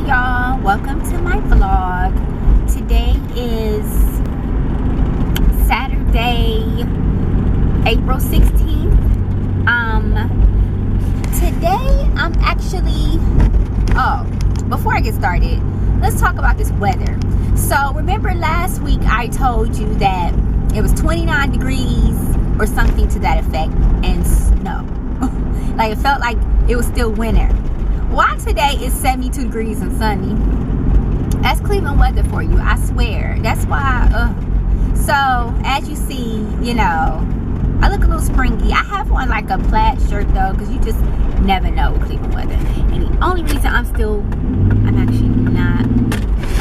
y'all, welcome to my vlog. Today is Saturday, April 16th. Today I'm actually, before I get started, let's talk about this weather. So remember last week I told you that it was 29 degrees or something to that effect and snow. Like it felt like it was still winter. Why today is 72 degrees and sunny? That's Cleveland weather for you, I swear. That's why, so as you see, you know, I look a little springy. I have on like a plaid shirt though, because you just never know with Cleveland weather. And the only reason I'm actually not,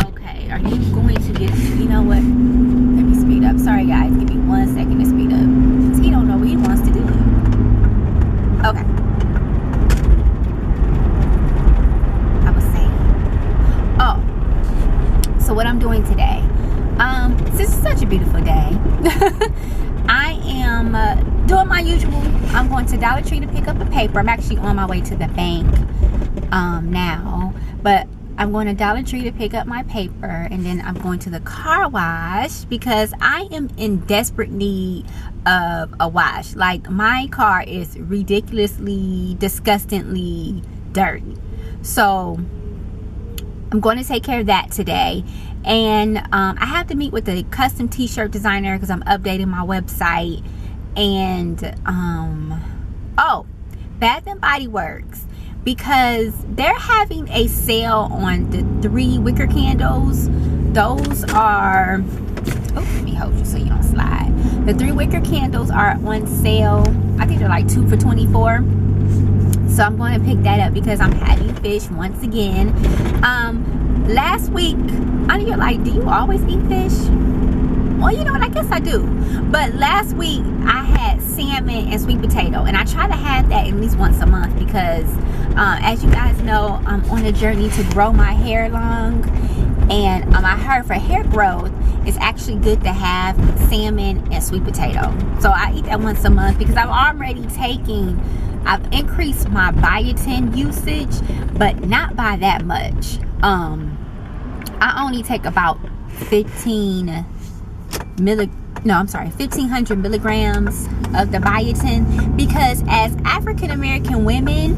okay, are you going to get, you know what, let me speed up. Sorry guys, give me 1 second to speed up. Because he don't know what he wants to do. Okay. So what I'm doing today, this is such a beautiful day. I am doing my usual. I'm going to Dollar Tree to pick up a paper. I'm actually on my way to the bank now, but I'm going to Dollar Tree to pick up my paper, and then I'm going to the car wash because I am in desperate need of a wash. Like my car is ridiculously, disgustingly dirty. So I'm going to take care of that today. And I have to meet with a custom t-shirt designer because I'm updating my website. And Bath and Body Works, because they're having a sale on the 3 wicker candles. Those are, let me hold you so you don't slide. The 3 wicker candles are on sale. I think they're like 2 for $24. So I'm going to pick that up because I'm having fish once again. Last week, I know you're like, do you always eat fish? Well, you know what, I guess I do. But last week, I had salmon and sweet potato. And I try to have that at least once a month because, as you guys know, I'm on a journey to grow my hair long. And I heard for hair growth, it's actually good to have salmon and sweet potato. So I eat that once a month because I've increased my biotin usage, but not by that much. I only take about 1,500 milligrams of the biotin because as African American women,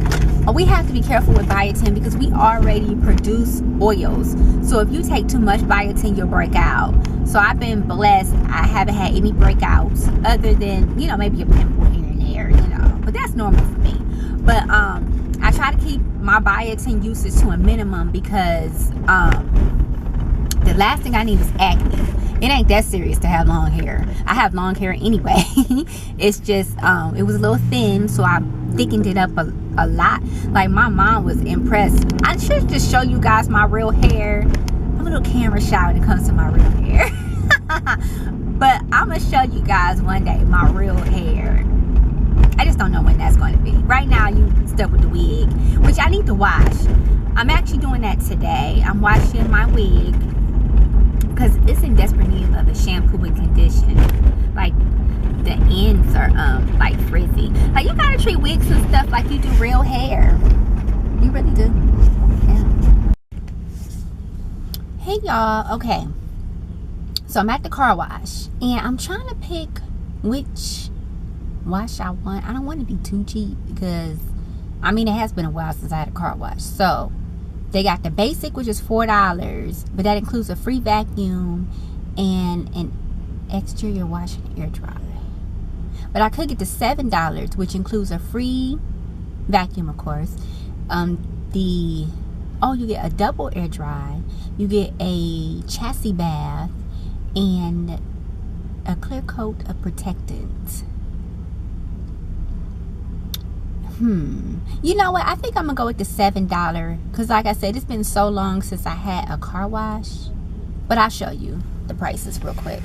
we have to be careful with biotin because we already produce oils. So if you take too much biotin, you'll break out. So I've been blessed. I haven't had any breakouts other than, you know, maybe a pimple here and there, you know, but that's normal for me. But I try to keep my biotin usage to a minimum because the last thing I need is acne. It ain't that serious to have long hair. I have long hair anyway. It's just it was a little thin, so I thickened it up a lot. Like my mom was impressed. I should just show you guys my real hair. I'm a little camera shy when it comes to my real hair. But I'm gonna show you guys one day my real hair. I just don't know when that's going to be. Right now, you stuck with the wig, which I need to wash. I'm actually doing that today. I'm washing my wig because it's in desperate need of a shampoo and condition. Like the ends are like frizzy. Like you gotta treat wigs and stuff like you do real hair. You really do. Yeah. Hey y'all. Okay. So I'm at the car wash and I'm trying to pick which wash I want. I don't want to be too cheap because I mean it has been a while since I had a car wash. So they got the basic, which is $4, but that includes a free vacuum and an exterior wash and air dry. But I could get the $7, which includes a free vacuum, of course. You get a double air dry, you get a chassis bath, and a clear coat of protectant. You know what? I think I'm gonna go with the $7 because, like I said, it's been so long since I had a car wash. But I'll show you the prices real quick.